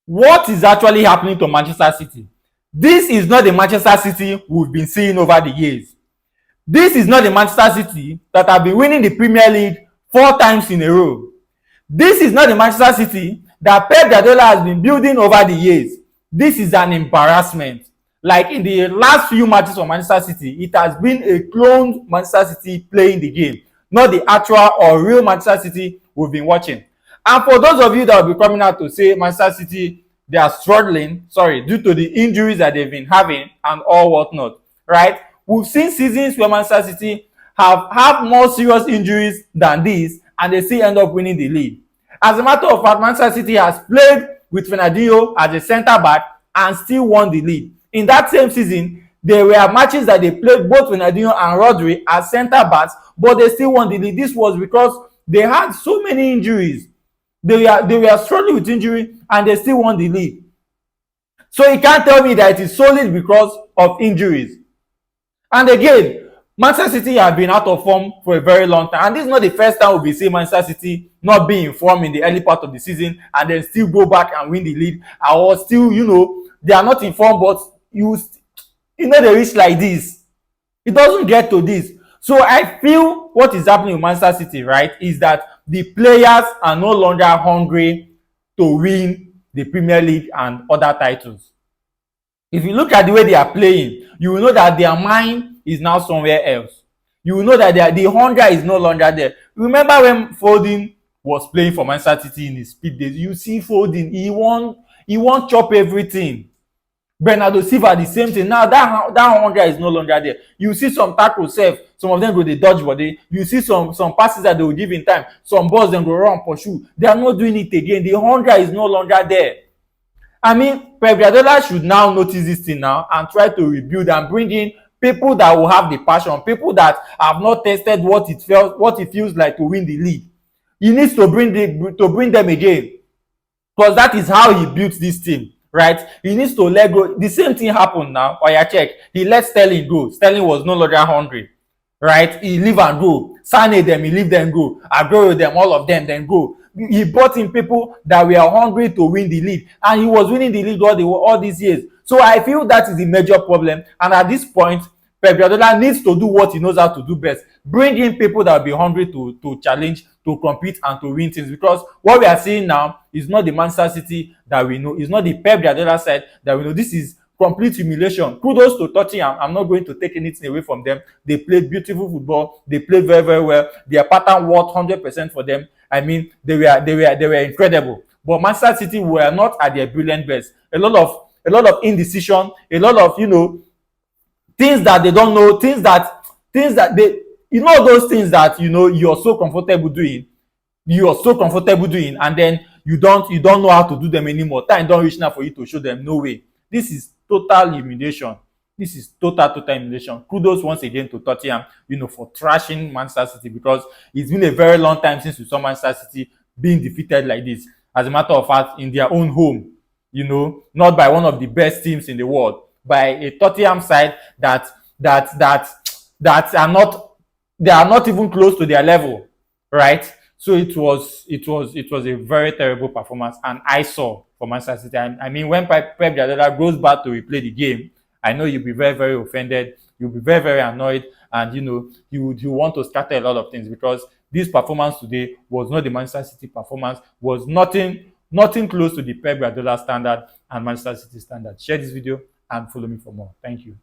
what is actually happening to Manchester City? This is not the Manchester City we've been seeing over the years. This is not the Manchester City that have been winning the Premier League 4 times in a row. This is not the Manchester City that Pep Guardiola has been building over the years. This is an embarrassment. Like in the last few matches for Manchester City, it has been a cloned Manchester City playing the game, not the actual or real Manchester City we've been watching. And for those of you that will be coming out to say Manchester City, they are struggling, due to the injuries that they've been having and all whatnot, right? We've seen seasons where Manchester City have more serious injuries than this, and they still end up winning the league. As a matter of fact, Manchester City has played with Fernandinho as a centre back and still won the league. In that same season, there were matches that they played both Fernandinho and Rodri as centre backs, but they still won the league. This was because they had so many injuries. They were struggling with injury and they still won the league. So you can't tell me that it is solely because of injuries. And again, Manchester City have been out of form for a very long time. And this is not the first time we'll be seeing Manchester City not being in form in the early part of the season and then still go back and win the league. Or still, they are not in form, but they reach like this. It doesn't get to this. So I feel what is happening with Manchester City, right, is that the players are no longer hungry to win the Premier League and other titles. If you look at the way they are playing, you will know that their mind is now somewhere else. You will know that the hunger is no longer there. Remember when Foden was playing for Manchester City in his speed days? You see Foden, he won't chop everything. Bernardo Silva, the same thing. Now that hunger is no longer there. You see some tackles safe. Some of them go they dodge body. You see some passes that they will give in time. Some balls then go run pursue. They are not doing it again. The hunger is no longer there. I mean, Pep Guardiola should now notice this thing now and try to rebuild and bring in people that will have the passion, people that have not tested what it feels like to win the league. He needs to bring them again, because that is how he built this team. Right? He needs to let go. The same thing happened now. Check. He let Sterling go. Sterling was no longer hungry. Right? He leave and go. Sane them, he leave them go. Aguero them, all of them, then go. He brought in people that were hungry to win the league. And he was winning the league all these years. So I feel that is the major problem. And at this point, Pep Guardiola needs to do what he knows how to do best. Bring in people that will be hungry to challenge, to compete, and to win things. Because what we are seeing now is not the Manchester City that we know. It's not the Pep Guardiola side that we know. This is complete humiliation. Kudos to Tottenham. I'm not going to take anything away from them. They played beautiful football. They played very, very well. Their pattern worked 100% for them. I mean, they were incredible. But Manchester City were not at their brilliant best. A lot of indecision. A lot of things that they don't know. Things that they those things that you're so comfortable doing. And then you don't know how to do them anymore. Time don't reach now for you to show them. No way. This is total humiliation. This is total humiliation. Kudos once again to Tottenham, for trashing Manchester City, because it's been a very long time since we saw Manchester City being defeated like this. As a matter of fact, in their own home, not by one of the best teams in the world, by a Tottenham side that are not even close to their level, right? So it was a very terrible performance, and I saw for Manchester City. I mean, when Pep Guardiola goes back to replay the game, I know you'll be very, very offended. You'll be very, very annoyed, and you want to scatter a lot of things, because this performance today was not the Manchester City performance. Was nothing close to the Pep Guardiola standard and Manchester City standard. Share this video and follow me for more. Thank you.